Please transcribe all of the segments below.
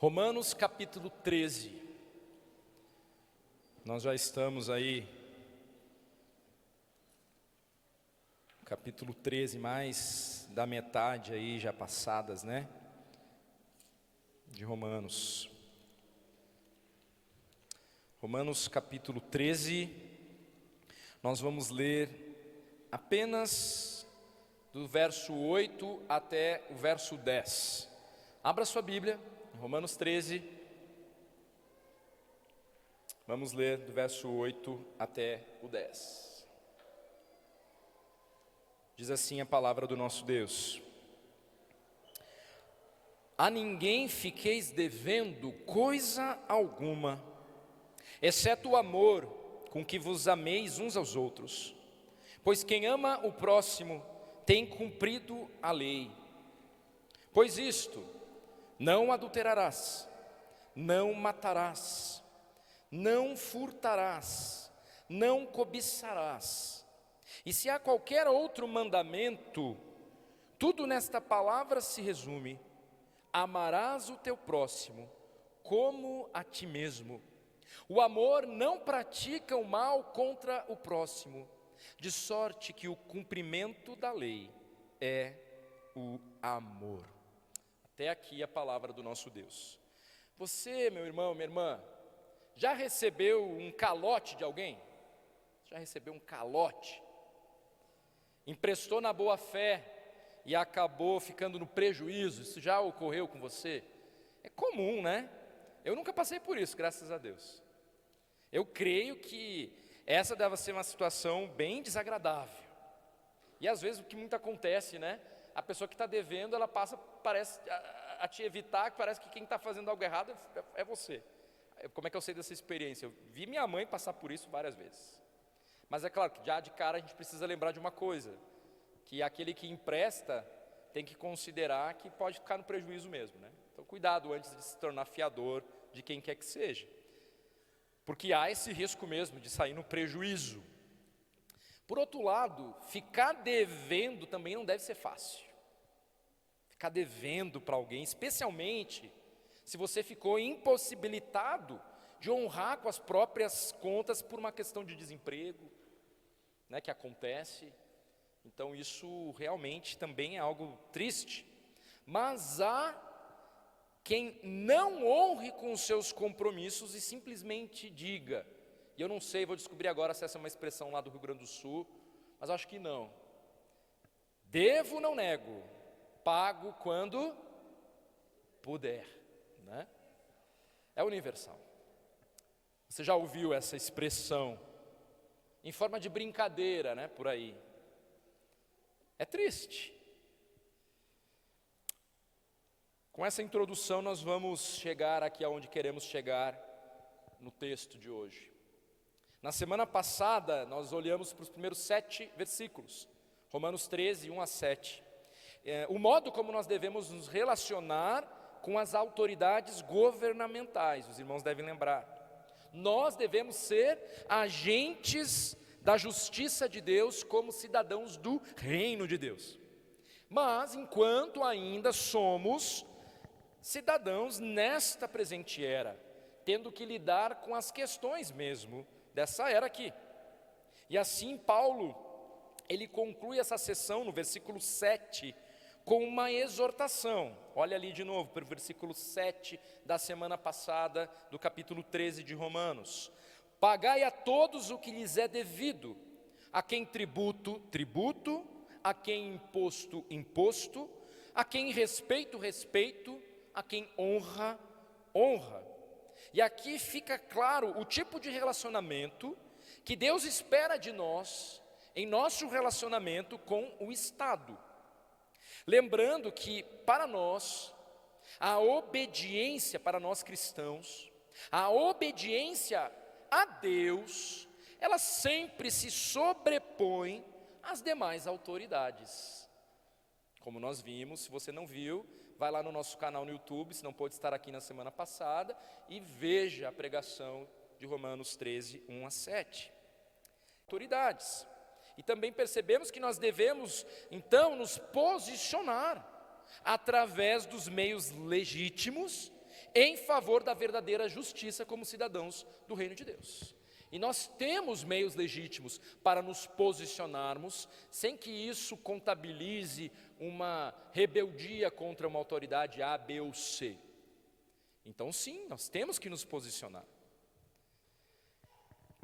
Romanos capítulo 13, nós já estamos aí, capítulo 13, mais da metade aí já passadas, né, de Romanos. Romanos capítulo 13, nós vamos ler apenas do verso 8 até o verso 10. Abra sua Bíblia, Romanos 13, vamos ler do verso 8 até o 10. Diz assim a palavra do nosso Deus: A ninguém fiqueis devendo coisa alguma, exceto o amor com que vos ameis uns aos outros. Pois quem ama o próximo tem cumprido a lei. Pois isto: não adulterarás, não matarás, não furtarás, não cobiçarás. E se há qualquer outro mandamento, tudo nesta palavra se resume: amarás o teu próximo como a ti mesmo. O amor não pratica o mal contra o próximo, de sorte que o cumprimento da lei é o amor. Até aqui a palavra do nosso Deus. Você, meu irmão, minha irmã, já recebeu um calote de alguém? Já recebeu um calote? Emprestou na boa fé e acabou ficando no prejuízo? Isso já ocorreu com você? É comum, né? Eu nunca passei por isso, graças a Deus. Eu creio que essa deve ser uma situação bem desagradável. E às vezes o que muito acontece, né? A pessoa que está devendo, ela passa, parece, a te evitar, que parece que quem está fazendo algo errado é você. Como é que eu sei dessa experiência? Eu vi minha mãe passar por isso várias vezes. Mas é claro que já de cara a gente precisa lembrar de uma coisa, que aquele que empresta tem que considerar que pode ficar no prejuízo mesmo, né? Então cuidado antes de se tornar fiador de quem quer que seja. Porque há esse risco mesmo de sair no prejuízo. Por outro lado, ficar devendo também não deve ser fácil. Ficar devendo para alguém, especialmente se você ficou impossibilitado de honrar com as próprias contas por uma questão de desemprego, né, que acontece. Então isso realmente também é algo triste. Mas há quem não honre com os seus compromissos e simplesmente diga, e eu não sei, vou descobrir agora se essa é uma expressão lá do Rio Grande do Sul, mas acho que não. Devo, não nego, pago quando puder, né? É universal. Você já ouviu essa expressão em forma de brincadeira, né, por aí? É triste. Com essa introdução nós vamos chegar aqui aonde queremos chegar no texto de hoje. Na semana passada nós olhamos para os primeiros 7 versículos, Romanos 13, 1 a 7. O modo como nós devemos nos relacionar com as autoridades governamentais, os irmãos devem lembrar. Nós devemos ser agentes da justiça de Deus como cidadãos do reino de Deus. Mas enquanto ainda somos cidadãos nesta presente era, tendo que lidar com as questões mesmo dessa era aqui. E assim Paulo, ele conclui essa sessão no versículo 7 com uma exortação. Olha ali de novo para o versículo 7 da semana passada do capítulo 13 de Romanos. Pagai a todos o que lhes é devido, a quem tributo, tributo, a quem imposto, imposto, a quem respeito, respeito, a quem honra, honra. E aqui fica claro o tipo de relacionamento que Deus espera de nós em nosso relacionamento com o Estado. Lembrando que para nós, a obediência para nós cristãos, a obediência a Deus, ela sempre se sobrepõe às demais autoridades. Como nós vimos, se você não viu, vai lá no nosso canal no YouTube, se não pôde estar aqui na semana passada, e veja a pregação de Romanos 13, 1 a 7. Autoridades. E também percebemos que nós devemos, então, nos posicionar através dos meios legítimos em favor da verdadeira justiça como cidadãos do reino de Deus. E nós temos meios legítimos para nos posicionarmos, sem que isso contabilize uma rebeldia contra uma autoridade A, B ou C. Então sim, nós temos que nos posicionar.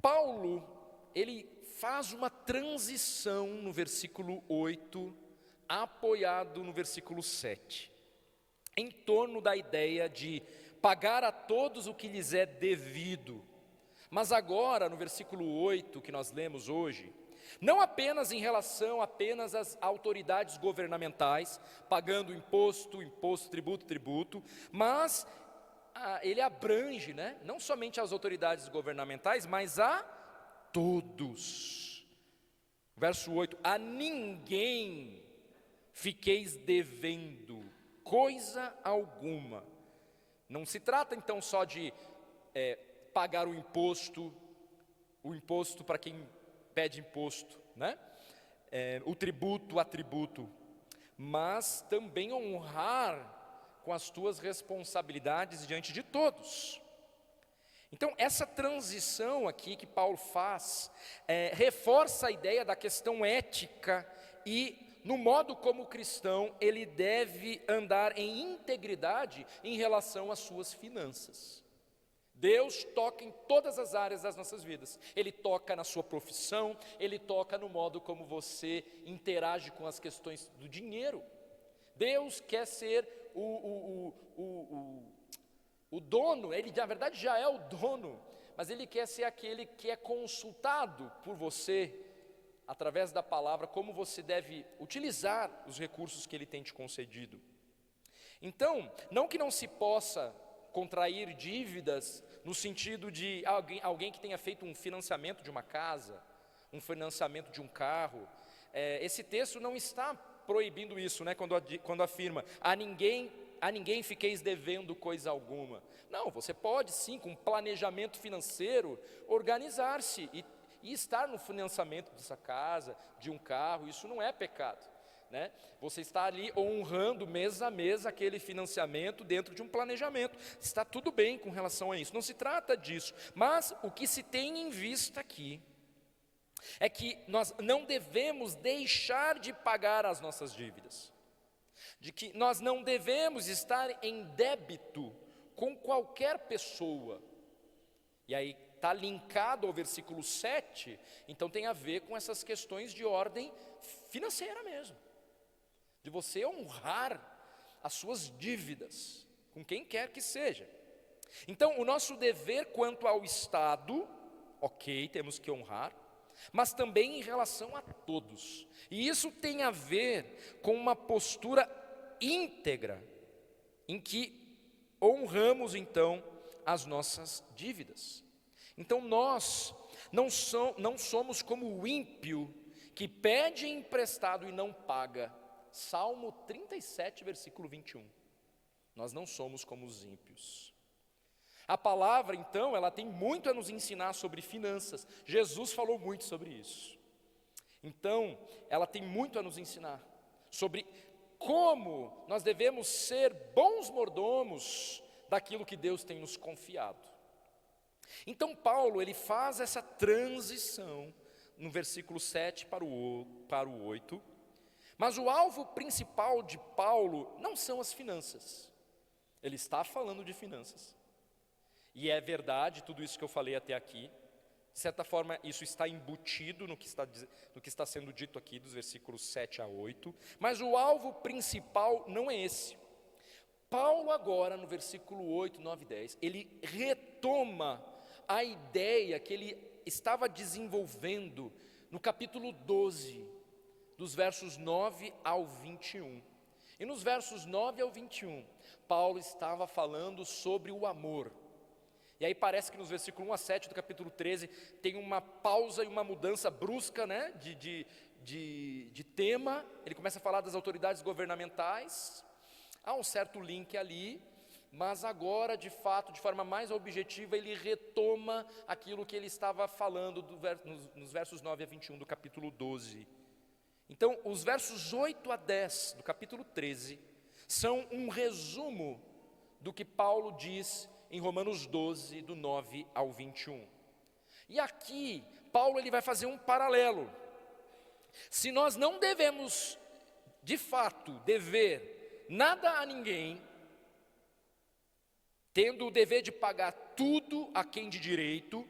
Paulo, ele faz uma transição no versículo 8, apoiado no versículo 7, em torno da ideia de pagar a todos o que lhes é devido. Mas agora, no versículo 8, que nós lemos hoje, não apenas em relação apenas às autoridades governamentais, pagando imposto, tributo, mas ele abrange, não somente as autoridades governamentais, mas a todos. Verso 8, a ninguém fiqueis devendo coisa alguma. Não se trata então só de pagar o imposto para quem pede imposto, o tributo, atributo, mas também honrar com as tuas responsabilidades diante de todos. Então, essa transição aqui que Paulo faz, reforça a ideia da questão ética e no modo como o cristão, ele deve andar em integridade em relação às suas finanças. Deus toca em todas as áreas das nossas vidas. Ele toca na sua profissão, Ele toca no modo como você interage com as questões do dinheiro. Deus quer ser o dono, Ele na verdade já é o dono, mas Ele quer ser aquele que é consultado por você, através da palavra, como você deve utilizar os recursos que Ele tem te concedido. Então, não que não se possa contrair dívidas, no sentido de alguém que tenha feito um financiamento de uma casa, um financiamento de um carro. Esse texto não está proibindo isso, quando afirma, a ninguém fiqueis devendo coisa alguma. Não, você pode sim, com planejamento financeiro, organizar-se e estar no financiamento dessa casa, de um carro, isso não é pecado. Você está ali honrando mês a mês aquele financiamento dentro de um planejamento, está tudo bem com relação a isso, não se trata disso, mas o que se tem em vista aqui, é que nós não devemos deixar de pagar as nossas dívidas, de que nós não devemos estar em débito com qualquer pessoa, e aí está linkado ao versículo 7, então tem a ver com essas questões de ordem financeira mesmo, de você honrar as suas dívidas, com quem quer que seja. Então, o nosso dever quanto ao Estado, ok, temos que honrar, mas também em relação a todos. E isso tem a ver com uma postura íntegra, em que honramos então as nossas dívidas. Então, nós não somos como o ímpio, que pede emprestado e não paga. Salmo 37, versículo 21. Nós não somos como os ímpios. A palavra, então, ela tem muito a nos ensinar sobre finanças. Jesus falou muito sobre isso. Então, ela tem muito a nos ensinar sobre como nós devemos ser bons mordomos daquilo que Deus tem nos confiado. Então, Paulo, ele faz essa transição no versículo 7 para o 8, mas o alvo principal de Paulo não são as finanças. Ele está falando de finanças. E é verdade tudo isso que eu falei até aqui. De certa forma, isso está embutido no que está sendo dito aqui, dos versículos 7 a 8. Mas o alvo principal não é esse. Paulo agora, no versículo 8, 9 e 10, ele retoma a ideia que ele estava desenvolvendo no capítulo 12, dos versos 9 ao 21. E nos versos 9 ao 21, Paulo estava falando sobre o amor. E aí parece que nos versículos 1 a 7 do capítulo 13, tem uma pausa e uma mudança brusca, de tema. Ele começa a falar das autoridades governamentais. Há um certo link ali, mas agora, de fato, de forma mais objetiva, ele retoma aquilo que ele estava falando nos versos 9 a 21 do capítulo 12. Então, os versos 8 a 10 do capítulo 13 são um resumo do que Paulo diz em Romanos 12, do 9 ao 21. E aqui, Paulo ele vai fazer um paralelo. Se nós não devemos, de fato, dever nada a ninguém, tendo o dever de pagar tudo a quem de direito,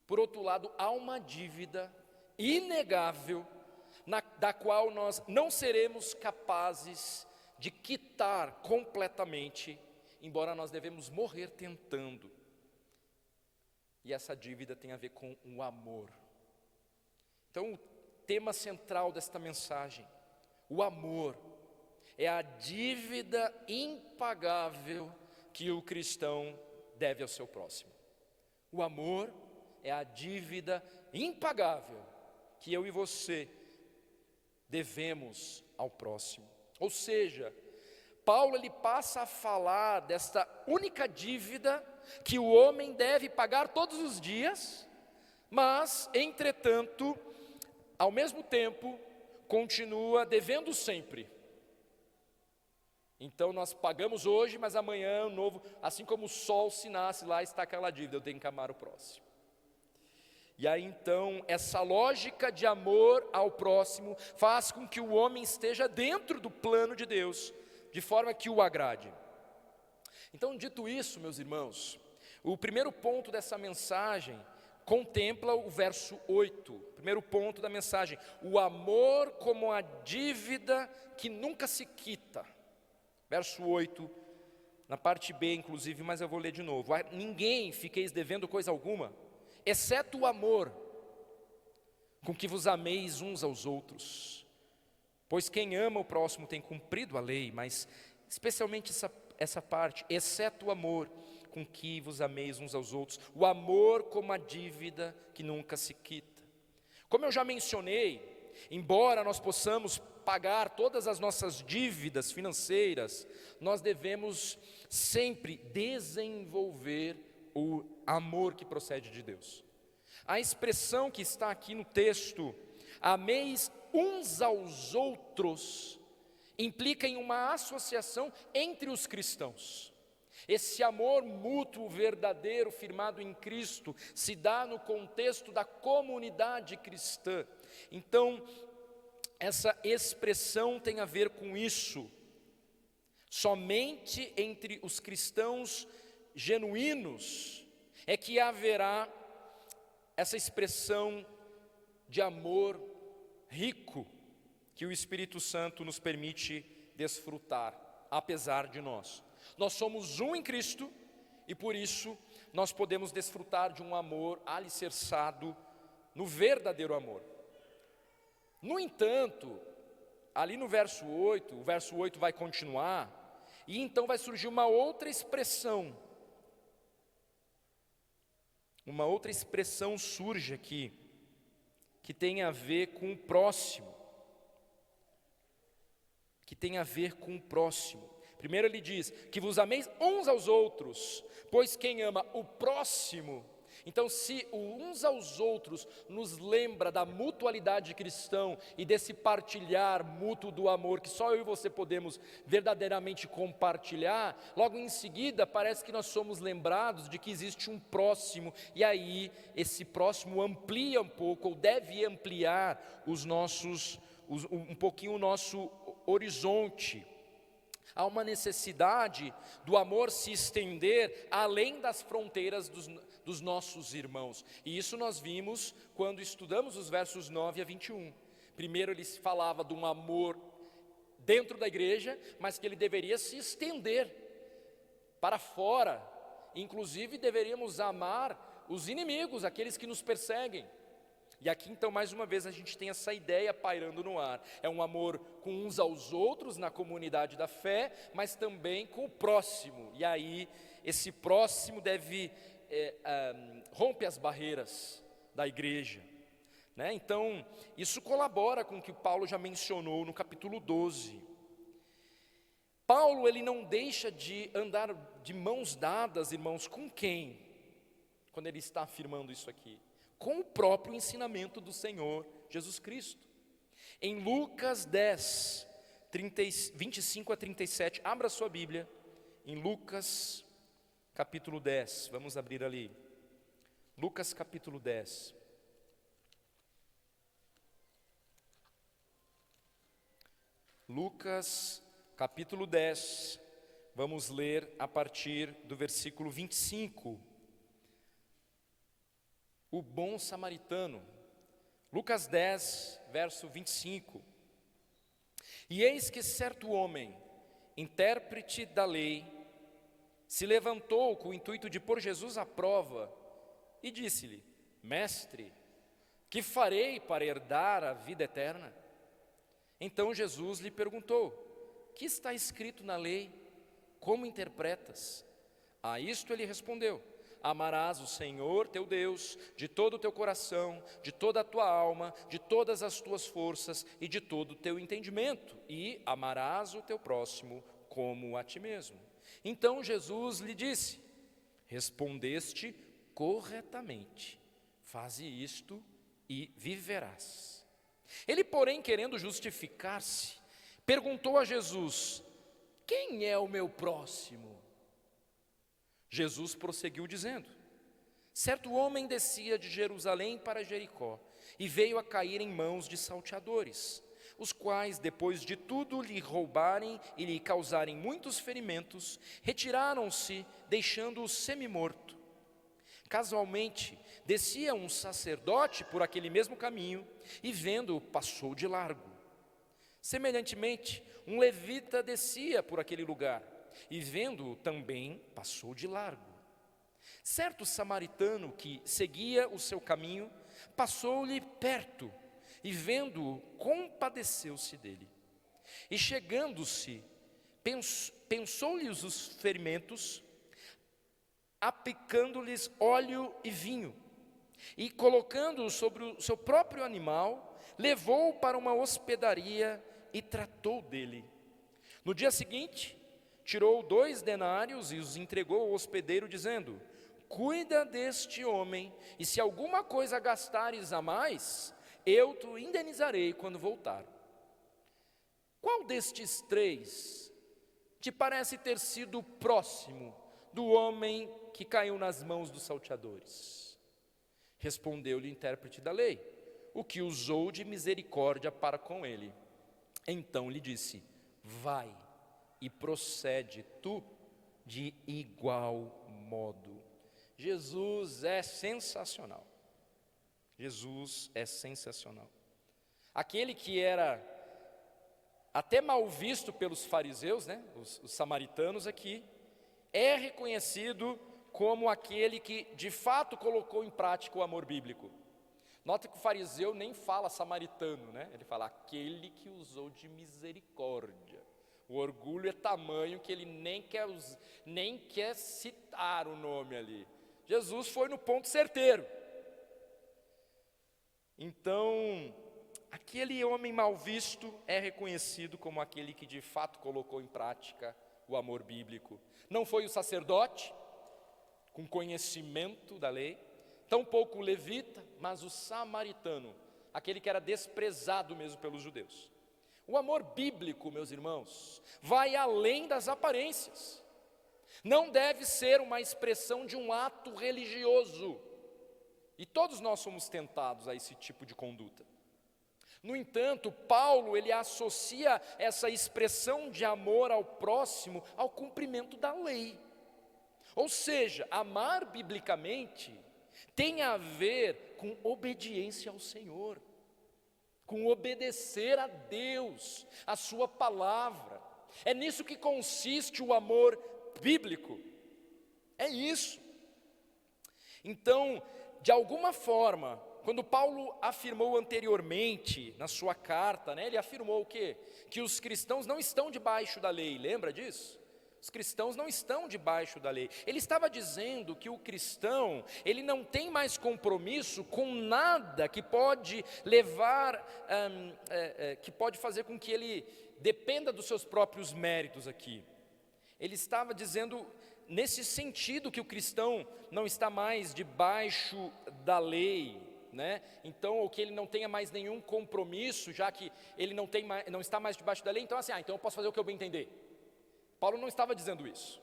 por outro lado, há uma dívida inegável, da qual nós não seremos capazes de quitar completamente, embora nós devemos morrer tentando. E essa dívida tem a ver com o amor. Então, o tema central desta mensagem, o amor, é a dívida impagável que o cristão deve ao seu próximo. O amor é a dívida impagável que eu e você devemos ao próximo. Ou seja, Paulo ele passa a falar desta única dívida que o homem deve pagar todos os dias, mas, entretanto, ao mesmo tempo, continua devendo sempre. Então nós pagamos hoje, mas amanhã novo, assim como o sol se nasce, lá está aquela dívida, eu tenho que amar o próximo. E aí então, essa lógica de amor ao próximo faz com que o homem esteja dentro do plano de Deus, de forma que o agrade. Então, dito isso, meus irmãos, o primeiro ponto dessa mensagem contempla o verso 8, primeiro ponto da mensagem, o amor como a dívida que nunca se quita. Verso 8, na parte B inclusive, mas eu vou ler de novo. A ninguém fiqueis devendo coisa alguma, exceto o amor, com que vos ameis uns aos outros. Pois quem ama o próximo tem cumprido a lei, mas especialmente essa parte, exceto o amor, com que vos ameis uns aos outros. O amor como a dívida que nunca se quita. Como eu já mencionei, embora nós possamos pagar todas as nossas dívidas financeiras, nós devemos sempre desenvolver o amor que procede de Deus. A expressão que está aqui no texto, ameis uns aos outros, implica em uma associação entre os cristãos. Esse amor mútuo, verdadeiro, firmado em Cristo, se dá no contexto da comunidade cristã. Então, essa expressão tem a ver com isso. Somente entre os cristãos genuínos é que haverá essa expressão de amor rico que o Espírito Santo nos permite desfrutar, apesar de nós. Nós somos um em Cristo e por isso nós podemos desfrutar de um amor alicerçado no verdadeiro amor. No entanto, ali no verso 8, o verso 8 vai continuar, e então vai surgir uma outra expressão. Uma outra expressão surge aqui, que tem a ver com o próximo. Que tem a ver com o próximo. Primeiro ele diz, que vos ameis uns aos outros, pois quem ama o próximo. Então, se uns aos outros nos lembra da mutualidade cristã e desse partilhar mútuo do amor que só eu e você podemos verdadeiramente compartilhar, logo em seguida parece que nós somos lembrados de que existe um próximo, e aí esse próximo amplia um pouco, ou deve ampliar um pouquinho o nosso horizonte. Há uma necessidade do amor se estender além das fronteiras dos nossos irmãos. E isso nós vimos quando estudamos os versos 9 a 21. Primeiro ele falava de um amor dentro da igreja, mas que ele deveria se estender para fora. Inclusive deveríamos amar os inimigos, aqueles que nos perseguem. E aqui então mais uma vez a gente tem essa ideia pairando no ar. É um amor com uns aos outros na comunidade da fé, mas também com o próximo. E aí esse próximo deve rompe as barreiras da igreja, né? Então isso colabora com o que Paulo já mencionou no capítulo 12. Paulo ele não deixa de andar de mãos dadas, irmãos, com quem? Quando ele está afirmando isso aqui, com o próprio ensinamento do Senhor Jesus Cristo. Em Lucas 10, 25 a 37, abra sua Bíblia em Lucas capítulo 10, vamos abrir ali, Lucas capítulo 10. Lucas capítulo 10, vamos ler a partir do versículo 25. O bom samaritano. Lucas 10, verso 25. E eis que certo homem, intérprete da lei, se levantou com o intuito de pôr Jesus à prova e disse-lhe: Mestre, que farei para herdar a vida eterna? Então Jesus lhe perguntou: que está escrito na lei? Como interpretas? A isto ele respondeu: amarás o Senhor teu Deus de todo o teu coração, de toda a tua alma, de todas as tuas forças e de todo o teu entendimento, e amarás o teu próximo como a ti mesmo. Então Jesus lhe disse: respondeste corretamente, faze isto e viverás. Ele, porém, querendo justificar-se, perguntou a Jesus: quem é o meu próximo? Jesus prosseguiu dizendo: certo homem descia de Jerusalém para Jericó e veio a cair em mãos de salteadores, os quais, depois de tudo lhe roubarem e lhe causarem muitos ferimentos, retiraram-se, deixando-o semi-morto. Casualmente, descia um sacerdote por aquele mesmo caminho e, vendo-o, passou de largo. Semelhantemente, um levita descia por aquele lugar e, vendo-o, também passou de largo. Certo samaritano que seguia o seu caminho, passou-lhe perto e, vendo-o, compadeceu-se dele. E chegando-se, pensou-lhes os ferimentos, aplicando-lhes óleo e vinho, e colocando-o sobre o seu próprio animal, levou-o para uma hospedaria e tratou dele. No dia seguinte, tirou 2 denários e os entregou ao hospedeiro, dizendo: cuida deste homem, e se alguma coisa gastares a mais, eu te indenizarei quando voltar. Qual destes 3 te parece ter sido próximo do homem que caiu nas mãos dos salteadores? Respondeu-lhe o intérprete da lei: o que usou de misericórdia para com ele. Então lhe disse: vai e procede tu de igual modo. Jesus é sensacional. Jesus é sensacional. Aquele que era até mal visto pelos fariseus, né, os samaritanos aqui, é reconhecido como aquele que de fato colocou em prática o amor bíblico. Nota que o fariseu nem fala samaritano, né? Ele fala aquele que usou de misericórdia. O orgulho é tamanho que ele nem quer citar o nome ali. Jesus foi no ponto certeiro. Então, aquele homem mal visto é reconhecido como aquele que de fato colocou em prática o amor bíblico. Não foi o sacerdote, com conhecimento da lei, tampouco o levita, mas o samaritano, aquele que era desprezado mesmo pelos judeus. O amor bíblico, meus irmãos, vai além das aparências. Não deve ser uma expressão de um ato religioso. E todos nós somos tentados a esse tipo de conduta. No entanto, Paulo, ele associa essa expressão de amor ao próximo ao cumprimento da lei. Ou seja, amar biblicamente tem a ver com obediência ao Senhor, com obedecer a Deus, a sua palavra. É nisso que consiste o amor bíblico. É isso. Então, de alguma forma, quando Paulo afirmou anteriormente na sua carta, né, ele afirmou o quê? Que os cristãos não estão debaixo da lei, lembra disso? Os cristãos não estão debaixo da lei. Ele estava dizendo que o cristão, ele não tem mais compromisso com nada que pode levar, que pode fazer com que ele dependa dos seus próprios méritos aqui. Ele estava dizendo nesse sentido que o cristão não está mais debaixo da lei, né? Então, ou que ele não tenha mais nenhum compromisso, já que ele não está mais debaixo da lei, então assim, então eu posso fazer o que eu bem entender. Paulo não estava dizendo isso.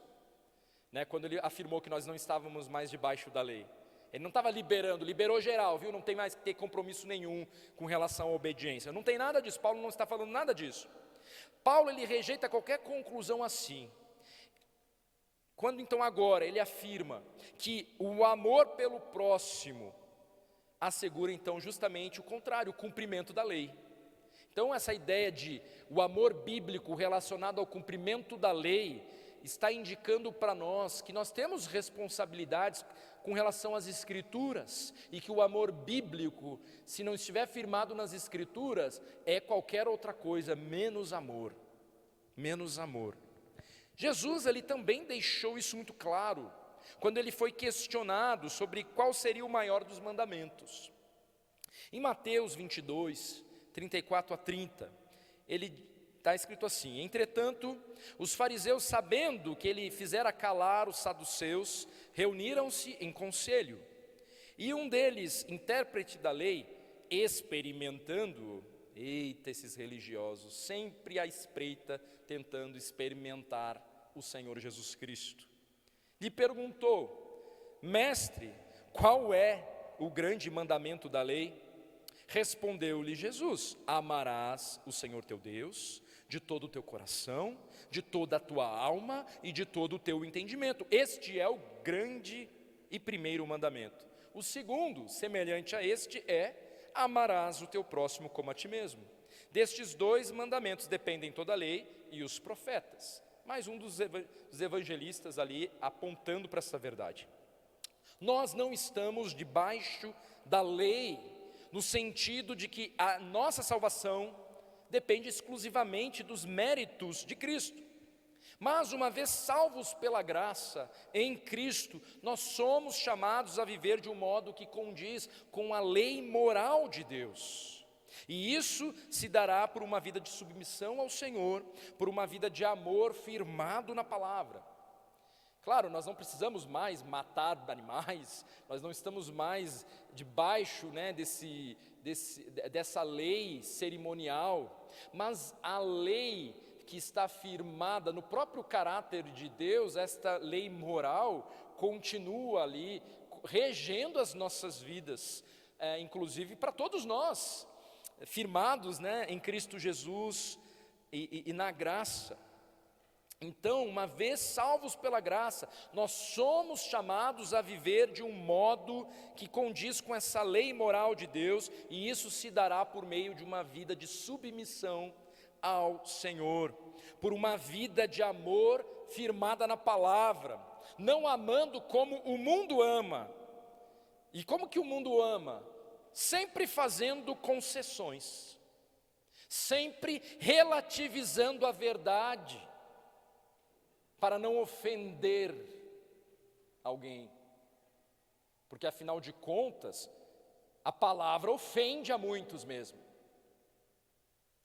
né, quando ele afirmou que nós não estávamos mais debaixo da lei. Ele não estava liberando, liberou geral, viu? Não tem mais que ter compromisso nenhum com relação à obediência. Não tem nada disso, Paulo não está falando nada disso. Paulo, ele rejeita qualquer conclusão assim. Quando então agora ele afirma que o amor pelo próximo assegura então justamente o contrário, o cumprimento da lei. Então essa ideia de o amor bíblico relacionado ao cumprimento da lei está indicando para nós que nós temos responsabilidades com relação às Escrituras e que o amor bíblico, se não estiver firmado nas Escrituras, é qualquer outra coisa, menos amor, menos amor. Jesus, ele também deixou isso muito claro, quando ele foi questionado sobre qual seria o maior dos mandamentos. Em Mateus 22, 34 a 30, ele está escrito assim: entretanto, os fariseus, sabendo que ele fizera calar os saduceus, reuniram-se em conselho. E um deles, intérprete da lei, experimentando, eita, esses religiosos, sempre à espreita, tentando experimentar o Senhor Jesus Cristo, lhe perguntou: mestre, qual é o grande mandamento da lei? Respondeu-lhe Jesus: amarás o Senhor teu Deus de todo o teu coração, de toda a tua alma e de todo o teu entendimento. Este é o grande e primeiro mandamento. O segundo, semelhante a este, é: amarás o teu próximo como a ti mesmo. Destes dois mandamentos dependem toda a lei e os profetas. Mais um dos evangelistas ali apontando para essa verdade. Nós não estamos debaixo da lei, no sentido de que a nossa salvação depende exclusivamente dos méritos de Cristo. Mas uma vez salvos pela graça em Cristo, nós somos chamados a viver de um modo que condiz com a lei moral de Deus. E isso se dará por uma vida de submissão ao Senhor, por uma vida de amor firmado na palavra. Claro, nós não precisamos mais matar animais, nós não estamos mais debaixo, né, dessa lei cerimonial, mas a lei que está firmada no próprio caráter de Deus, esta lei moral, continua ali regendo as nossas vidas, inclusive para todos nós, firmados, né, em Cristo Jesus e na graça. Então, uma vez salvos pela graça, nós somos chamados a viver de um modo que condiz com essa lei moral de Deus, e isso se dará por meio de uma vida de submissão ao Senhor, por uma vida de amor firmada na palavra, não amando como o mundo ama. E como que o mundo ama? Sempre fazendo concessões, sempre relativizando a verdade, para não ofender alguém, porque afinal de contas, a palavra ofende a muitos mesmo.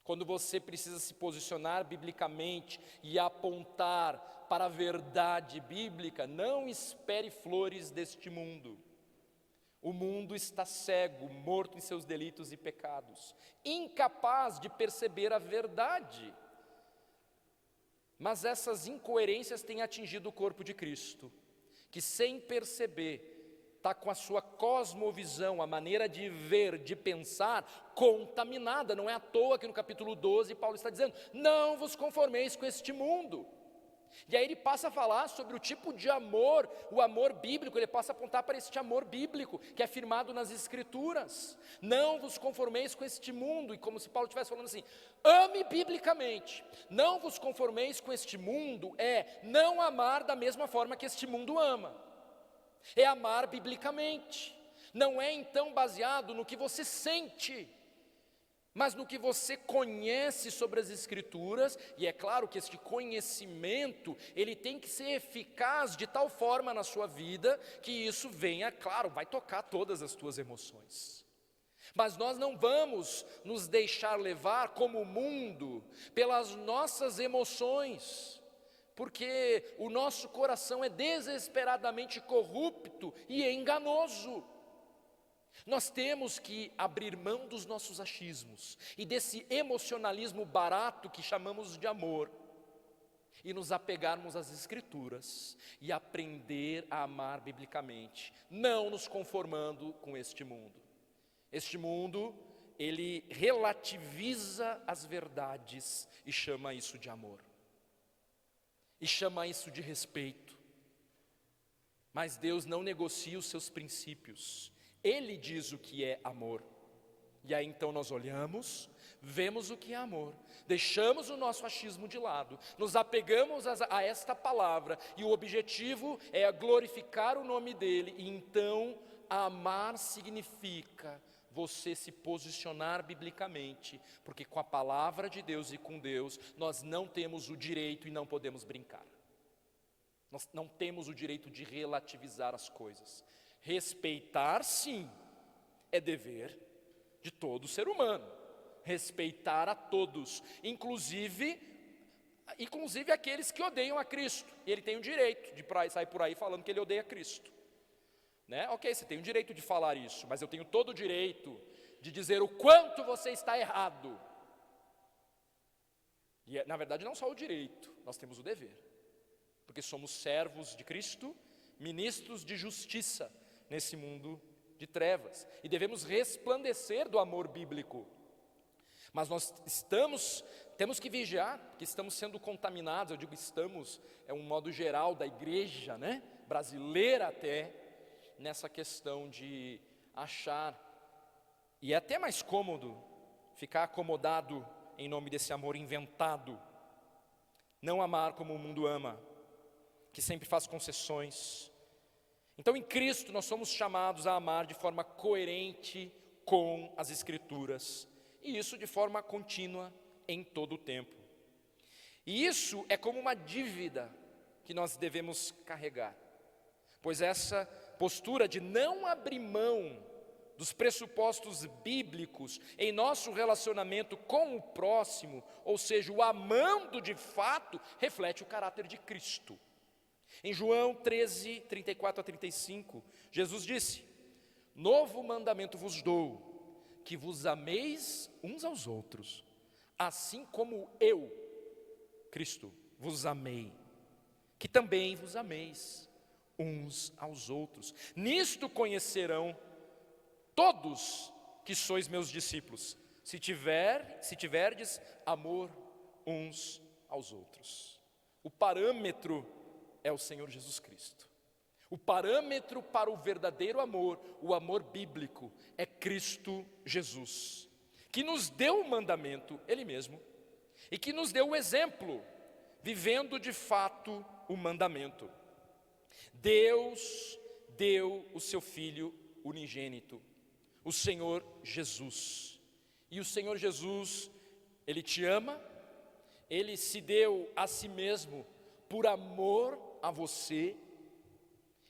Quando você precisa se posicionar biblicamente e apontar para a verdade bíblica, não espere flores deste mundo. O mundo está cego, morto em seus delitos e pecados, incapaz de perceber a verdade. Mas essas incoerências têm atingido o corpo de Cristo, que sem perceber, está com a sua cosmovisão, a maneira de ver, de pensar, contaminada. Não é à toa que no capítulo 12 Paulo está dizendo: não vos conformeis com este mundo. E aí ele passa a falar sobre o tipo de amor, o amor bíblico, ele passa a apontar para este amor bíblico, que é firmado nas Escrituras. Não vos conformeis com este mundo, e como se Paulo estivesse falando assim, ame biblicamente. Não vos conformeis com este mundo é não amar da mesma forma que este mundo ama. É amar biblicamente. Não é então baseado no que você sente, mas no que você conhece sobre as Escrituras, e é claro que este conhecimento, ele tem que ser eficaz de tal forma na sua vida, que isso venha, claro, vai tocar todas as tuas emoções. Mas nós não vamos nos deixar levar como o mundo, pelas nossas emoções, porque o nosso coração é desesperadamente corrupto e enganoso. Nós temos que abrir mão dos nossos achismos e desse emocionalismo barato que chamamos de amor, e nos apegarmos às Escrituras e aprender a amar biblicamente, não nos conformando com este mundo. Este mundo, ele relativiza as verdades e chama isso de amor, e chama isso de respeito. Mas Deus não negocia os seus princípios, Ele diz o que é amor. E aí então nós olhamos, vemos o que é amor, deixamos o nosso achismo de lado, nos apegamos a esta palavra, e o objetivo é glorificar o nome dEle. E então amar significa você se posicionar biblicamente, porque com a palavra de Deus e com Deus, nós não temos o direito e não podemos brincar. Nós não temos o direito de relativizar as coisas. Respeitar, sim, é dever de todo ser humano. Respeitar a todos, inclusive aqueles que odeiam a Cristo. E ele tem o direito de sair por aí falando que ele odeia Cristo. Né? Ok, você tem o direito de falar isso, mas eu tenho todo o direito de dizer o quanto você está errado. E na verdade não só o direito, nós temos o dever. Porque somos servos de Cristo, ministros de justiça nesse mundo de trevas, e devemos resplandecer do amor bíblico. Mas nós temos que vigiar, porque estamos sendo contaminados. Eu digo estamos, é um modo geral da igreja, né? Brasileira até, nessa questão de achar, e é até mais cômodo ficar acomodado em nome desse amor inventado, não amar como o mundo ama, que sempre faz concessões. Então em Cristo nós somos chamados a amar de forma coerente com as Escrituras, e isso de forma contínua em todo o tempo. E isso é como uma dívida que nós devemos carregar, pois essa postura de não abrir mão dos pressupostos bíblicos em nosso relacionamento com o próximo, ou seja, o amando de fato, reflete o caráter de Cristo. Em João 13, 34 a 35, Jesus disse: novo mandamento vos dou, que vos ameis uns aos outros, assim como eu, Cristo, vos amei, que também vos ameis uns aos outros. Nisto conhecerão todos que sois meus discípulos, se tiverdes amor uns aos outros. O parâmetro é o Senhor Jesus Cristo. O parâmetro para o verdadeiro amor, o amor bíblico, é Cristo Jesus, que nos deu o mandamento, Ele mesmo, e que nos deu o exemplo, vivendo de fato o mandamento. Deus deu o seu Filho unigênito, o Senhor Jesus. E o Senhor Jesus, Ele te ama, Ele se deu a si mesmo por amor a você,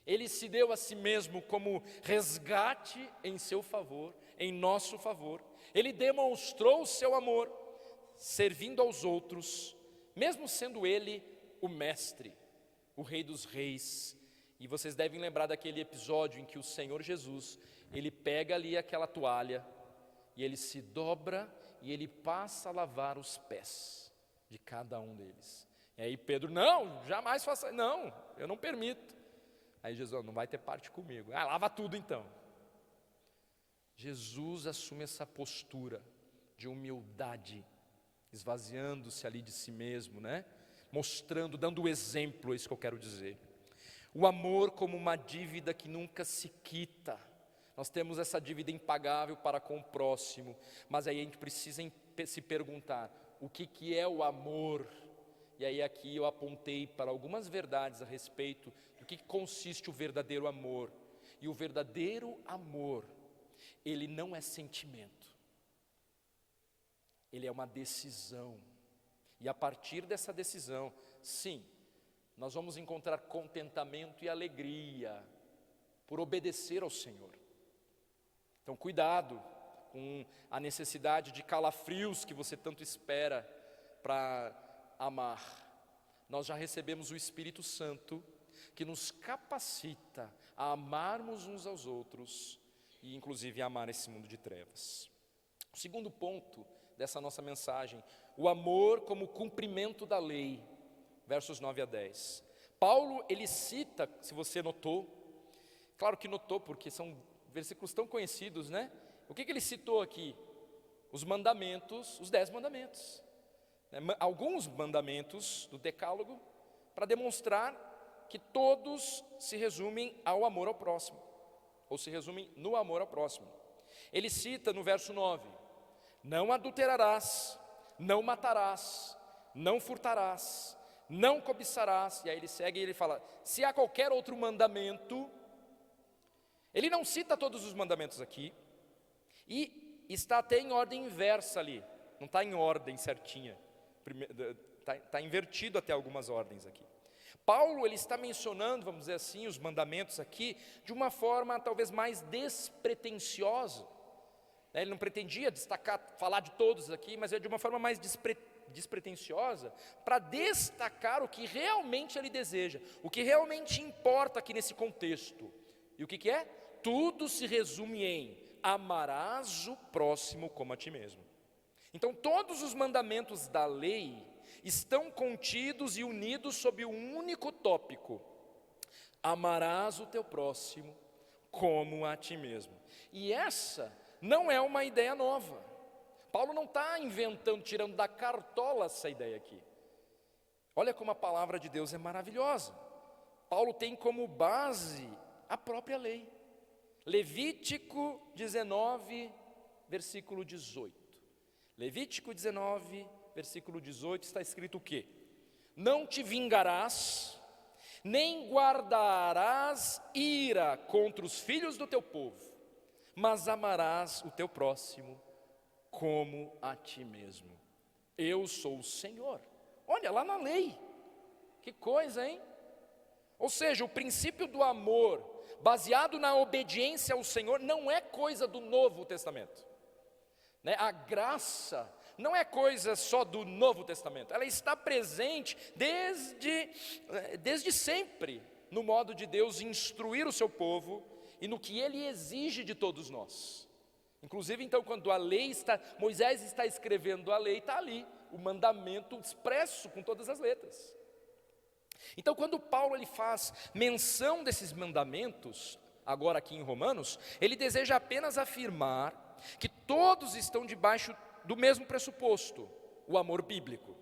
Ele se deu a si mesmo como resgate em seu favor, em nosso favor. Ele demonstrou o seu amor, servindo aos outros, mesmo sendo Ele o mestre, o Rei dos Reis. E vocês devem lembrar daquele episódio em que o Senhor Jesus, Ele pega ali aquela toalha, e Ele se dobra, e Ele passa a lavar os pés de cada um deles. E aí Pedro: não, jamais faça, não, eu não permito. Aí Jesus: não vai ter parte comigo. Lava tudo então. Jesus assume essa postura de humildade, esvaziando-se ali de si mesmo, né? Mostrando, dando o exemplo, é isso que eu quero dizer. O amor como uma dívida que nunca se quita. Nós temos essa dívida impagável para com o próximo, mas aí a gente precisa se perguntar: o que é o amor? E aí aqui eu apontei para algumas verdades a respeito do que consiste o verdadeiro amor. E o verdadeiro amor, ele não é sentimento, ele é uma decisão. E a partir dessa decisão, sim, nós vamos encontrar contentamento e alegria por obedecer ao Senhor. Então cuidado com a necessidade de calafrios que você tanto espera para amar. Nós já recebemos o Espírito Santo, que nos capacita a amarmos uns aos outros e inclusive a amar esse mundo de trevas. O segundo ponto dessa nossa mensagem: o amor como cumprimento da lei, versos 9 a 10. Paulo, ele cita, se você notou, claro que notou, porque são versículos tão conhecidos, né? O que ele citou aqui? Os mandamentos, os 10 mandamentos. Alguns mandamentos do decálogo, para demonstrar que todos se resumem ao amor ao próximo, ou se resumem no amor ao próximo. Ele cita no verso 9, não adulterarás, não matarás, não furtarás, não cobiçarás, e aí ele segue e ele fala, se há qualquer outro mandamento, ele não cita todos os mandamentos aqui, e está até em ordem inversa ali, não está em ordem certinha, está invertido até algumas ordens aqui. Paulo, ele está mencionando, vamos dizer assim, os mandamentos aqui, de uma forma talvez mais despretensiosa, ele não pretendia destacar, falar de todos aqui, mas é de uma forma mais despretensiosa, para destacar o que realmente ele deseja, o que realmente importa aqui nesse contexto. E o que é? Tudo se resume em amarás o próximo como a ti mesmo. Então todos os mandamentos da lei estão contidos e unidos sob um único tópico: amarás o teu próximo como a ti mesmo. E essa não é uma ideia nova. Paulo não está inventando, tirando da cartola essa ideia aqui. Olha como a palavra de Deus é maravilhosa. Paulo tem como base a própria lei. Levítico 19, versículo 18. Levítico 19, versículo 18, está escrito o quê? Não te vingarás, nem guardarás ira contra os filhos do teu povo, mas amarás o teu próximo como a ti mesmo. Eu sou o Senhor. Olha lá na lei, que coisa, hein? Ou seja, o princípio do amor, baseado na obediência ao Senhor, não é coisa do Novo Testamento, né? A graça não é coisa só do Novo Testamento, ela está presente desde sempre, no modo de Deus instruir o seu povo e no que Ele exige de todos nós. Inclusive, então, quando Moisés está escrevendo a lei, está ali, o mandamento expresso com todas as letras. Então, quando Paulo ele faz menção desses mandamentos, agora aqui em Romanos, ele deseja apenas afirmar que todos estão debaixo do mesmo pressuposto, o amor bíblico.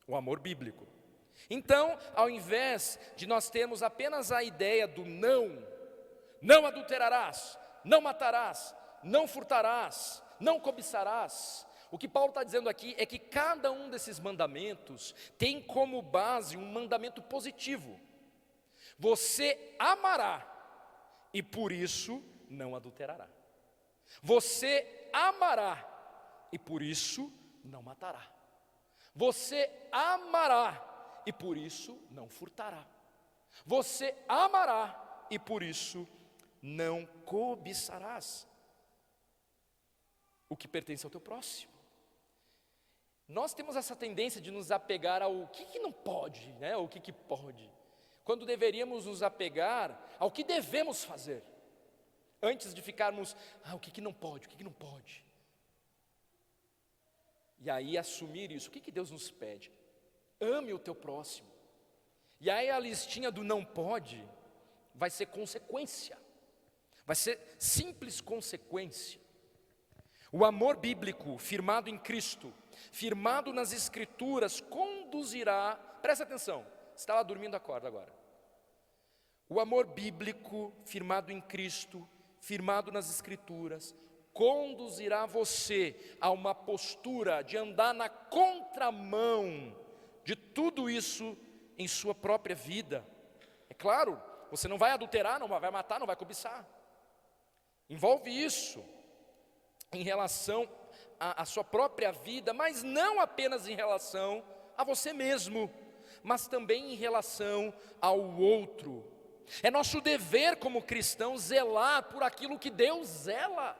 O amor bíblico. Então, ao invés de nós termos apenas a ideia do não adulterarás, não matarás, não furtarás, não cobiçarás, o que Paulo está dizendo aqui é que cada um desses mandamentos tem como base um mandamento positivo. Você amará e por isso não adulterará. Você amará e por isso não matará. Você amará e por isso não furtará. Você amará e por isso não cobiçarás o que pertence ao teu próximo. Nós temos essa tendência de nos apegar ao que não pode, né? O que pode, quando deveríamos nos apegar ao que devemos fazer, antes de ficarmos, o que não pode, o que não pode. E aí assumir isso, o que Deus nos pede? Ame o teu próximo. E aí a listinha do não pode vai ser consequência, vai ser simples consequência. O amor bíblico, firmado em Cristo, firmado nas Escrituras, conduzirá, presta atenção, você está lá dormindo, acorda agora. O amor bíblico, firmado em Cristo, firmado nas Escrituras, conduzirá você a uma postura de andar na contramão de tudo isso em sua própria vida. É claro, você não vai adulterar, não vai matar, não vai cobiçar. Envolve isso em relação à sua própria vida, mas não apenas em relação a você mesmo, mas também em relação ao outro. É nosso dever como cristãos zelar por aquilo que Deus zela.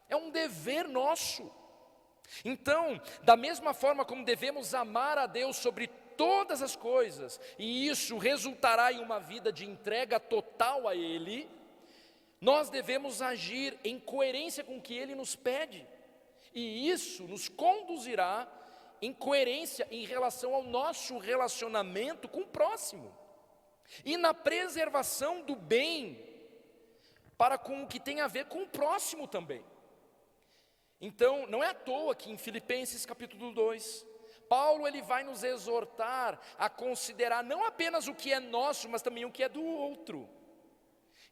É um dever nosso. Então, da mesma forma como devemos amar a Deus sobre todas as coisas, e isso resultará em uma vida de entrega total a Ele, nós devemos agir em coerência com o que Ele nos pede, e isso nos conduzirá em coerência em relação ao nosso relacionamento com o próximo e na preservação do bem para com o que tem a ver com o próximo também. Então, não é à toa que em Filipenses capítulo 2, Paulo ele vai nos exortar a considerar não apenas o que é nosso, mas também o que é do outro.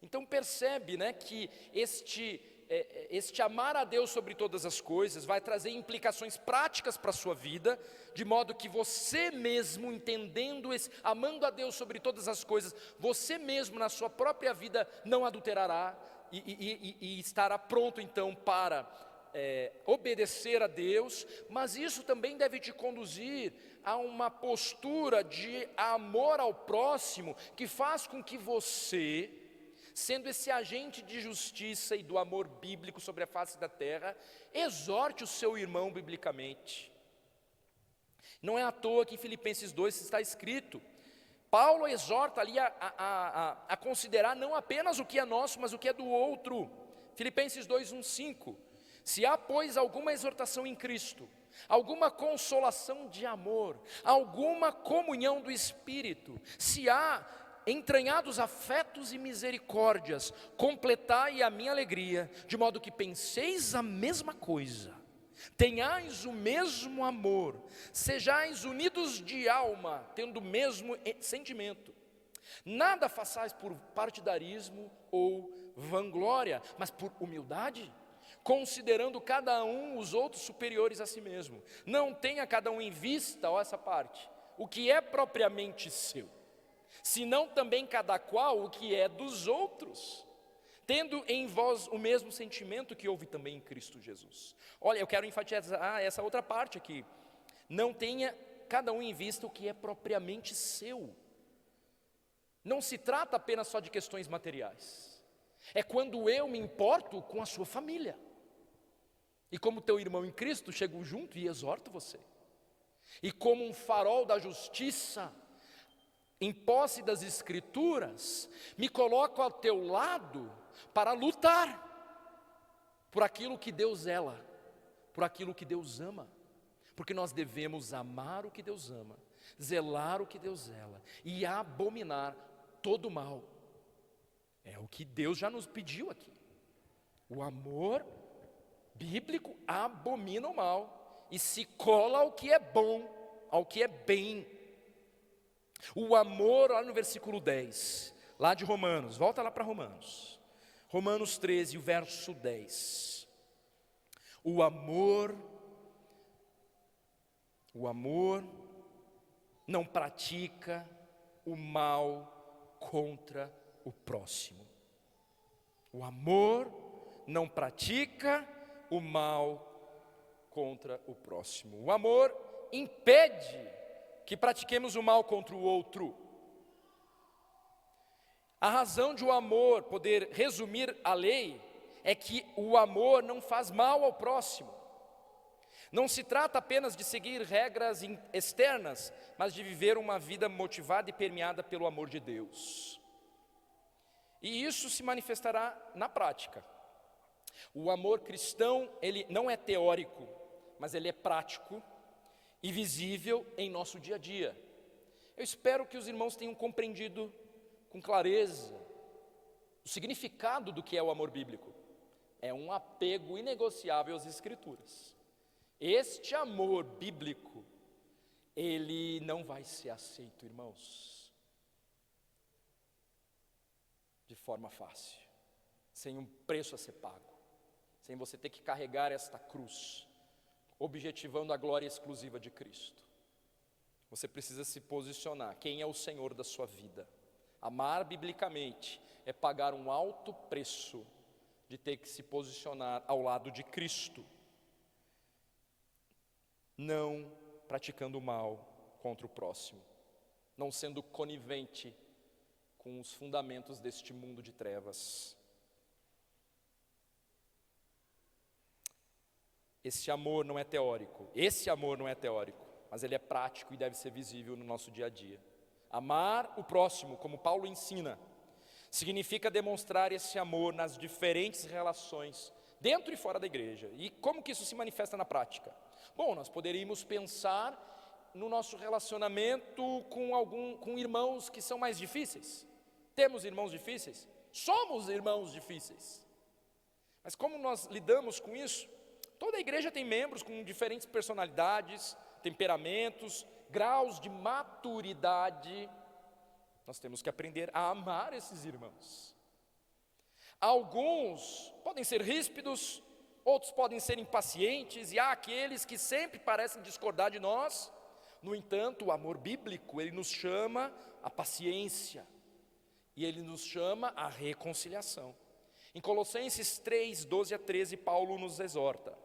Então percebe, né, que este amar a Deus sobre todas as coisas vai trazer implicações práticas para a sua vida, de modo que você mesmo, entendendo amando a Deus sobre todas as coisas, você mesmo na sua própria vida não adulterará e estará pronto então para obedecer a Deus, mas isso também deve te conduzir a uma postura de amor ao próximo, que faz com que você, sendo esse agente de justiça e do amor bíblico sobre a face da terra, exorte o seu irmão biblicamente. Não é à toa que em Filipenses 2 está escrito, Paulo exorta ali a considerar não apenas o que é nosso, mas o que é do outro. Filipenses 2, 1, 5. Se há, pois, alguma exortação em Cristo, alguma consolação de amor, alguma comunhão do Espírito, se há entranhados afetos e misericórdias, completai a minha alegria, de modo que penseis a mesma coisa, tenhais o mesmo amor, sejais unidos de alma, tendo o mesmo sentimento. Nada façais por partidarismo ou vanglória, mas por humildade, considerando cada um os outros superiores a si mesmo. Não tenha cada um em vista, ó, essa parte, o que é propriamente seu, senão também cada qual o que é dos outros, tendo em vós o mesmo sentimento que houve também em Cristo Jesus. Olha, eu quero enfatizar essa outra parte aqui. Não tenha cada um em vista o que é propriamente seu. Não se trata apenas só de questões materiais. É quando eu me importo com a sua família. E como teu irmão em Cristo, chego junto e exorto você. E como um farol da justiça, em posse das Escrituras, me coloco ao teu lado para lutar por aquilo que Deus zela, por aquilo que Deus ama. Porque nós devemos amar o que Deus ama, zelar o que Deus zela e abominar todo o mal. É o que Deus já nos pediu aqui. O amor bíblico abomina o mal e se cola ao que é bom, ao que é bem. O amor, lá no versículo 10, lá de Romanos, volta lá para Romanos. Romanos 13, o verso 10. O amor não pratica o mal contra o próximo. O amor não pratica o mal contra o próximo. O amor impede que pratiquemos o mal contra o outro. A razão de o amor poder resumir a lei é que o amor não faz mal ao próximo. Não se trata apenas de seguir regras externas, mas de viver uma vida motivada e permeada pelo amor de Deus. E isso se manifestará na prática. O amor cristão, ele não é teórico, mas ele é prático e visível em nosso dia a dia. Eu espero que os irmãos tenham compreendido com clareza o significado do que é o amor bíblico. É um apego inegociável às Escrituras. Este amor bíblico, ele não vai ser aceito, irmãos, de forma fácil, sem um preço a ser pago, sem você ter que carregar esta cruz, objetivando a glória exclusiva de Cristo. Você precisa se posicionar, quem é o Senhor da sua vida. Amar biblicamente é pagar um alto preço de ter que se posicionar ao lado de Cristo, não praticando o mal contra o próximo, não sendo conivente com os fundamentos deste mundo de trevas. Esse amor não é teórico, mas ele é prático e deve ser visível no nosso dia a dia. Amar o próximo, como Paulo ensina, significa demonstrar esse amor nas diferentes relações dentro e fora da igreja. E como que isso se manifesta na prática? Bom, nós poderíamos pensar no nosso relacionamento com irmãos que são mais difíceis. Temos irmãos difíceis? Somos irmãos difíceis. Mas como nós lidamos com isso? Toda a igreja tem membros com diferentes personalidades, temperamentos, graus de maturidade. Nós temos que aprender a amar esses irmãos. Alguns podem ser ríspidos, outros podem ser impacientes, e há aqueles que sempre parecem discordar de nós. No entanto, o amor bíblico, ele nos chama à paciência, e ele nos chama à reconciliação. Em Colossenses 3, 12 a 13, Paulo nos exorta: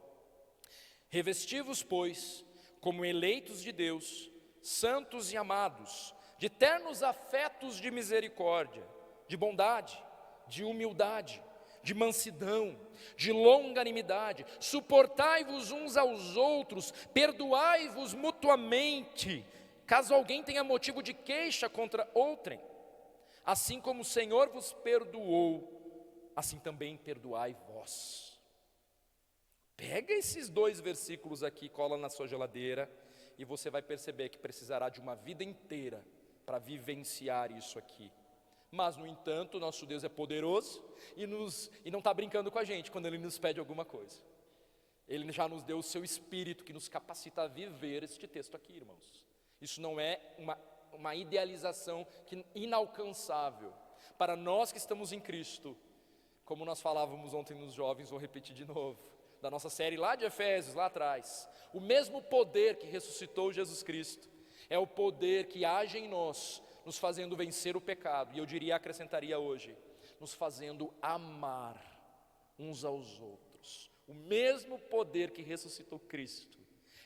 revesti-vos, pois, como eleitos de Deus, santos e amados, de ternos afetos de misericórdia, de bondade, de humildade, de mansidão, de longanimidade, suportai-vos uns aos outros, perdoai-vos mutuamente, caso alguém tenha motivo de queixa contra outrem. Assim como o Senhor vos perdoou, assim também perdoai vós. Pega esses 2 versículos aqui, cola na sua geladeira, e você vai perceber que precisará de uma vida inteira para vivenciar isso aqui. Mas, no entanto, nosso Deus é poderoso e não está brincando com a gente quando Ele nos pede alguma coisa. Ele já nos deu o seu Espírito que nos capacita a viver este texto aqui, irmãos. Isso não é uma idealização inalcançável. Para nós que estamos em Cristo, como nós falávamos ontem nos jovens, vou repetir de novo, da nossa série lá de Efésios, lá atrás, o mesmo poder que ressuscitou Jesus Cristo, é o poder que age em nós, nos fazendo vencer o pecado, e eu diria, acrescentaria hoje, nos fazendo amar uns aos outros. O mesmo poder que ressuscitou Cristo,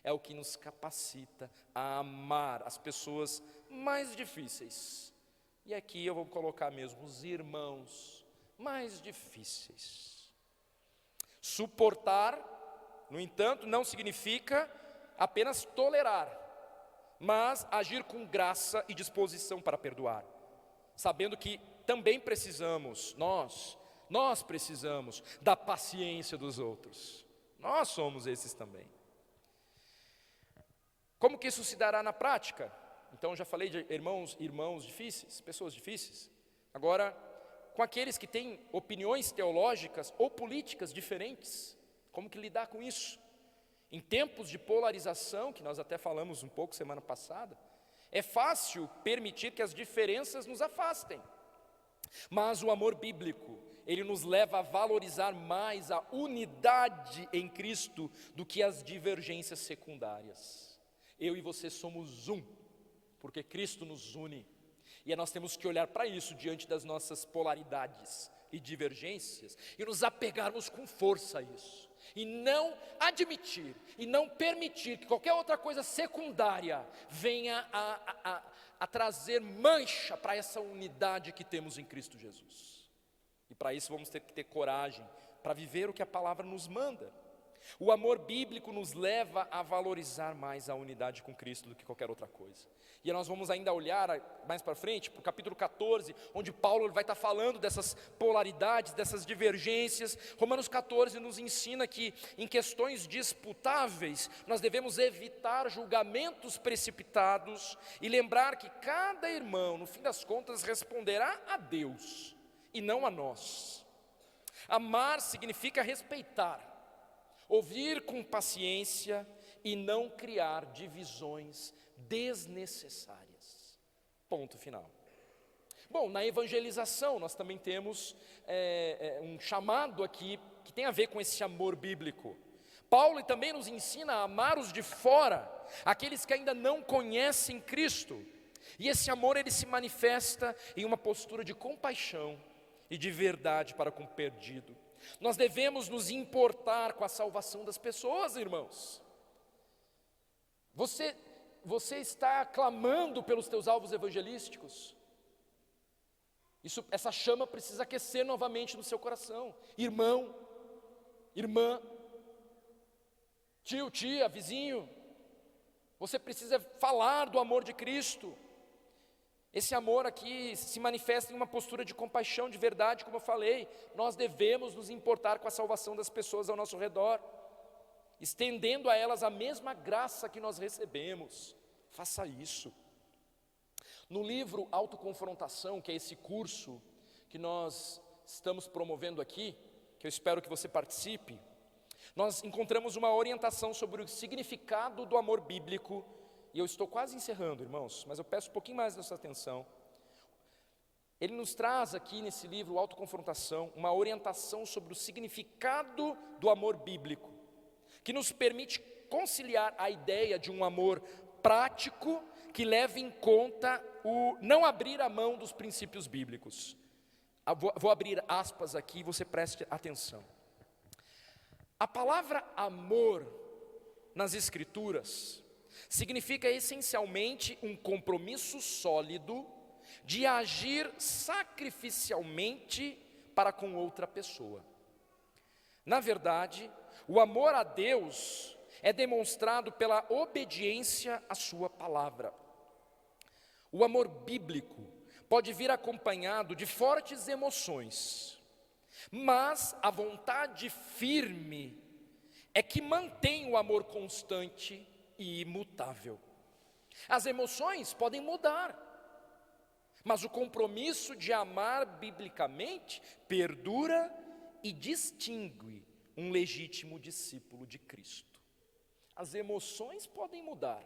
é o que nos capacita a amar as pessoas mais difíceis. E aqui eu vou colocar mesmo os irmãos mais difíceis. Suportar, no entanto, não significa apenas tolerar, mas agir com graça e disposição para perdoar, sabendo que também precisamos, nós precisamos da paciência dos outros. Nós somos esses também. Como que isso se dará na prática? Então já falei de irmãos difíceis, pessoas difíceis. Agora, com aqueles que têm opiniões teológicas ou políticas diferentes, como que lidar com isso? Em tempos de polarização, que nós até falamos um pouco semana passada, é fácil permitir que as diferenças nos afastem. Mas o amor bíblico, ele nos leva a valorizar mais a unidade em Cristo do que as divergências secundárias. Eu e você somos um, porque Cristo nos une. E nós temos que olhar para isso diante das nossas polaridades e divergências e nos apegarmos com força a isso. E não admitir, e não permitir que qualquer outra coisa secundária venha a trazer mancha para essa unidade que temos em Cristo Jesus. E para isso vamos ter que ter coragem para viver o que a palavra nos manda. O amor bíblico nos leva a valorizar mais a unidade com Cristo do que qualquer outra coisa. E nós vamos ainda olhar mais para frente, para o capítulo 14, onde Paulo vai estar falando dessas polaridades, dessas divergências. Romanos 14 nos ensina que em questões disputáveis, nós devemos evitar julgamentos precipitados e lembrar que cada irmão, no fim das contas, responderá a Deus e não a nós. Amar significa respeitar, ouvir com paciência e não criar divisões desnecessárias. Ponto final. Bom, na evangelização nós também temos um chamado aqui que tem a ver com esse amor bíblico. Paulo também nos ensina a amar os de fora, aqueles que ainda não conhecem Cristo. E esse amor ele se manifesta em uma postura de compaixão e de verdade para com o perdido. Nós devemos nos importar com a salvação das pessoas, irmãos. Você está clamando pelos teus alvos evangelísticos? Essa chama precisa aquecer novamente no seu coração. Irmão, irmã, tio, tia, vizinho, você precisa falar do amor de Cristo. Esse amor aqui se manifesta em uma postura de compaixão, de verdade, como eu falei. Nós devemos nos importar com a salvação das pessoas ao nosso redor, estendendo a elas a mesma graça que nós recebemos. Faça isso. No livro Autoconfrontação, que é esse curso que nós estamos promovendo aqui, que eu espero que você participe, nós encontramos uma orientação sobre o significado do amor bíblico, e eu estou quase encerrando, irmãos, mas eu peço um pouquinho mais da sua atenção. Ele nos traz aqui nesse livro, Autoconfrontação, uma orientação sobre o significado do amor bíblico, que nos permite conciliar a ideia de um amor prático, que leve em conta o não abrir a mão dos princípios bíblicos. Vou abrir aspas aqui, você preste atenção. A palavra amor nas Escrituras significa essencialmente um compromisso sólido de agir sacrificialmente para com outra pessoa. Na verdade, o amor a Deus é demonstrado pela obediência à sua palavra. O amor bíblico pode vir acompanhado de fortes emoções, mas a vontade firme é que mantém o amor constante e imutável. As emoções podem mudar, mas o compromisso de amar biblicamente perdura e distingue um legítimo discípulo de Cristo. As emoções podem mudar,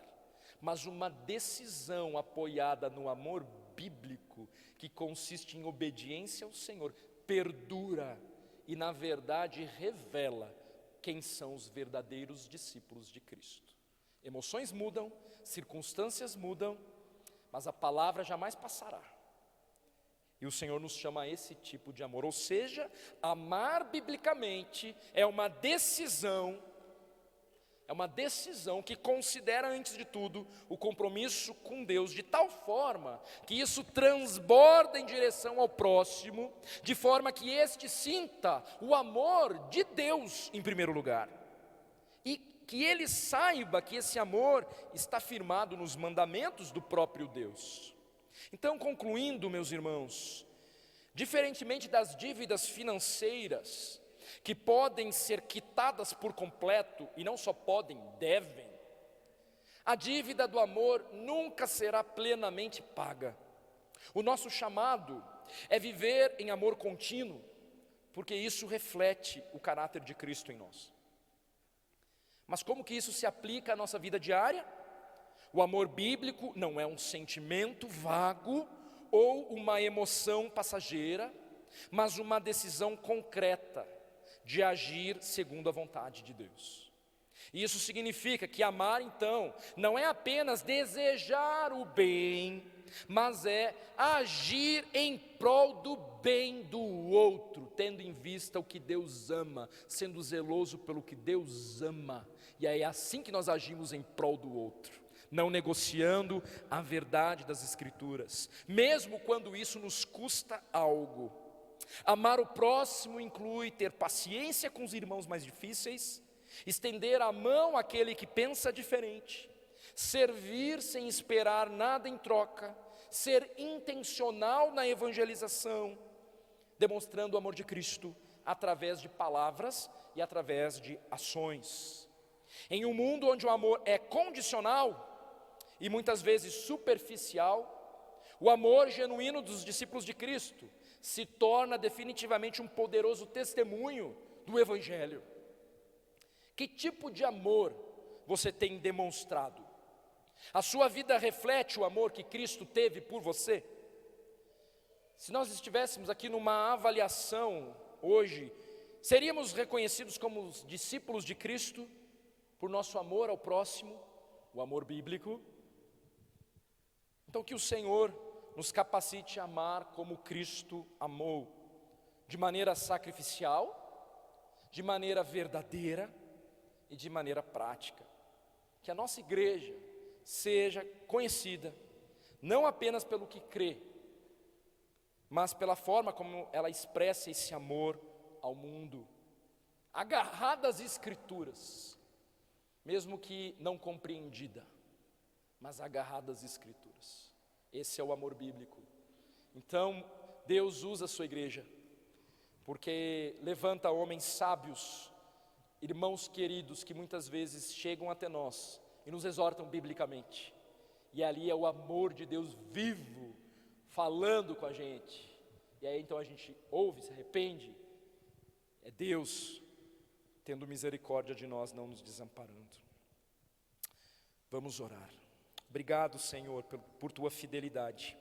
mas uma decisão apoiada no amor bíblico, que consiste em obediência ao Senhor, perdura e, na verdade, revela quem são os verdadeiros discípulos de Cristo. Emoções mudam, circunstâncias mudam, mas a palavra jamais passará. E o Senhor nos chama a esse tipo de amor, ou seja, amar biblicamente é uma decisão que considera, antes de tudo, o compromisso com Deus, de tal forma que isso transborda em direção ao próximo, de forma que este sinta o amor de Deus em primeiro lugar, e que ele saiba que esse amor está firmado nos mandamentos do próprio Deus. Então, concluindo, meus irmãos, diferentemente das dívidas financeiras, que podem ser quitadas por completo, e não só podem, devem, a dívida do amor nunca será plenamente paga. O nosso chamado é viver em amor contínuo, porque isso reflete o caráter de Cristo em nós. Mas como que isso se aplica à nossa vida diária? O amor bíblico não é um sentimento vago ou uma emoção passageira, mas uma decisão concreta de agir segundo a vontade de Deus. E isso significa que amar, então, não é apenas desejar o bem, mas é agir em prol do bem do outro, tendo em vista o que Deus ama, sendo zeloso pelo que Deus ama. E é assim que nós agimos em prol do outro, não negociando a verdade das Escrituras, mesmo quando isso nos custa algo. Amar o próximo inclui ter paciência com os irmãos mais difíceis, estender a mão àquele que pensa diferente, servir sem esperar nada em troca, ser intencional na evangelização, demonstrando o amor de Cristo através de palavras e através de ações. Em um mundo onde o amor é condicional e muitas vezes superficial, o amor genuíno dos discípulos de Cristo se torna definitivamente um poderoso testemunho do Evangelho. Que tipo de amor você tem demonstrado? A sua vida reflete o amor que Cristo teve por você? Se nós estivéssemos aqui numa avaliação hoje, seríamos reconhecidos como os discípulos de Cristo por nosso amor ao próximo, o amor bíblico? Então que o Senhor nos capacite a amar como Cristo amou, de maneira sacrificial, de maneira verdadeira e de maneira prática. Que a nossa igreja seja conhecida, não apenas pelo que crê, mas pela forma como ela expressa esse amor ao mundo, agarrada às Escrituras, mesmo que não compreendida, mas agarrada às Escrituras. Esse é o amor bíblico. Então, Deus usa a sua igreja, porque levanta homens sábios, irmãos queridos, que muitas vezes chegam até nós e nos exortam biblicamente. E ali é o amor de Deus vivo, falando com a gente. E aí então a gente ouve, se arrepende. É Deus tendo misericórdia de nós, não nos desamparando. Vamos orar. Obrigado, Senhor, por tua fidelidade.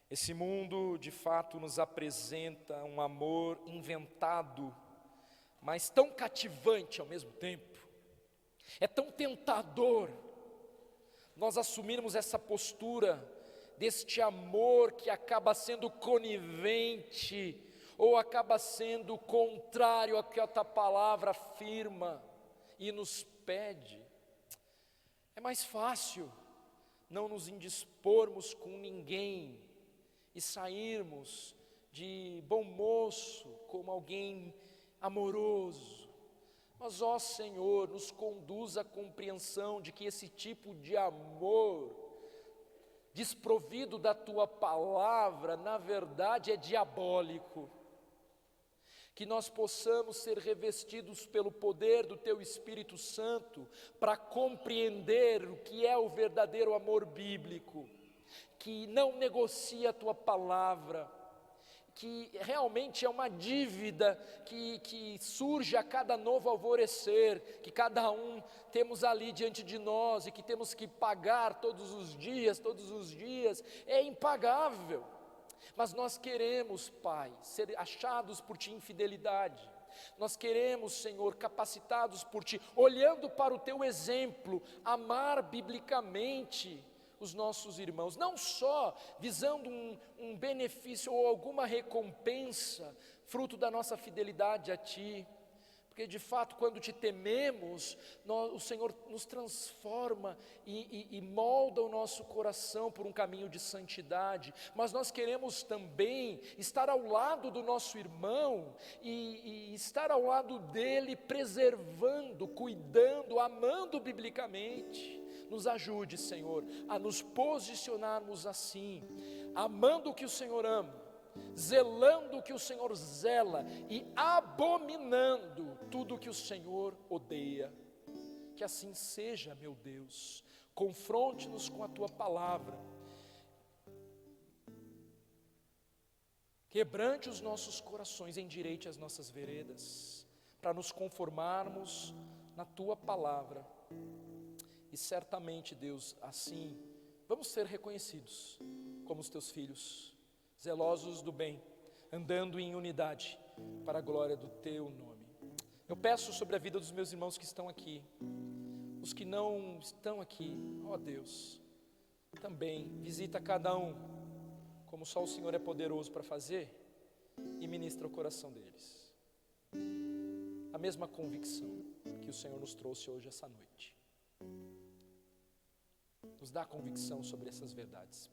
Esse mundo de fato nos apresenta um amor inventado, mas tão cativante ao mesmo tempo. É tão tentador nós assumirmos essa postura deste amor que acaba sendo conivente ou acaba sendo contrário ao que a tua palavra afirma e nos pede. É mais fácil não nos indispormos com ninguém e sairmos de bom moço como alguém amoroso. Mas, ó Senhor, nos conduz à compreensão de que esse tipo de amor, desprovido da Tua palavra, na verdade é diabólico. Que nós possamos ser revestidos pelo poder do Teu Espírito Santo, para compreender o que é o verdadeiro amor bíblico, que não negocia a Tua palavra, que realmente é uma dívida que surge a cada novo alvorecer, que cada um temos ali diante de nós e que temos que pagar todos os dias, é impagável. Mas nós queremos, Pai, ser achados por Ti em fidelidade. Nós queremos, Senhor, capacitados por Ti, olhando para o Teu exemplo, amar biblicamente os nossos irmãos, não só visando um benefício ou alguma recompensa, fruto da nossa fidelidade a Ti, porque de fato quando Te tememos, o Senhor nos transforma e molda o nosso coração por um caminho de santidade, mas nós queremos também estar ao lado do nosso irmão e estar ao lado dele, preservando, cuidando, amando biblicamente. Nos ajude, Senhor, a nos posicionarmos assim, amando o que o Senhor ama, zelando o que o Senhor zela e abominando tudo o que o Senhor odeia. Que assim seja, meu Deus. Confronte-nos com a Tua palavra, quebrante os nossos corações, endireite as nossas veredas, para nos conformarmos na Tua palavra. E certamente, Deus, assim, vamos ser reconhecidos como os Teus filhos, zelosos do bem, andando em unidade, para a glória do Teu nome. Eu peço sobre a vida dos meus irmãos que estão aqui, os que não estão aqui, ó Deus, também visita cada um, como só o Senhor é poderoso para fazer, e ministra o coração deles. A mesma convicção que o Senhor nos trouxe hoje, essa noite. Nos dá convicção sobre essas verdades,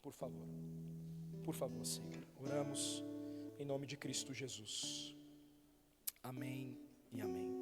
por favor, Senhor. Oramos em nome de Cristo Jesus. Amém e amém.